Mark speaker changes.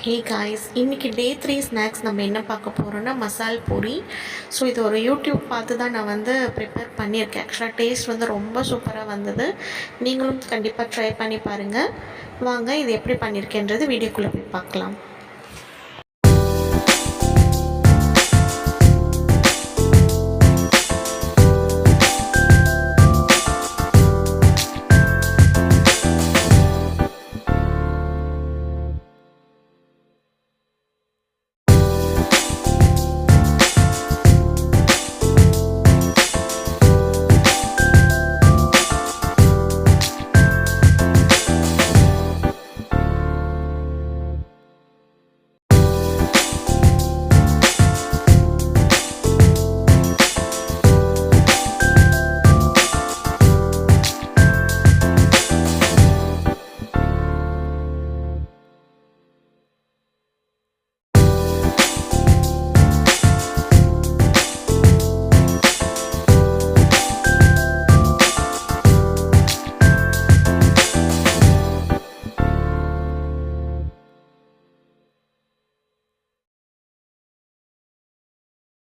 Speaker 1: Hey guys, இன்றைக்கி டே 3 snacks நம்ம என்ன பார்க்க போகிறோன்னா மசால் பூரி. ஸோ இது ஒரு யூடியூப் பார்த்து தான் நான் ப்ரிப்பேர் பண்ணியிருக்கேன். ஆக்சுவலாக டேஸ்ட் ரொம்ப சூப்பராக வந்தது. நீங்களும் கண்டிப்பாக ட்ரை பண்ணி பாருங்கள். வாங்க இது எப்படி பண்ணியிருக்கேன்றது வீடியோக்குள்ளே போய் பார்க்கலாம்.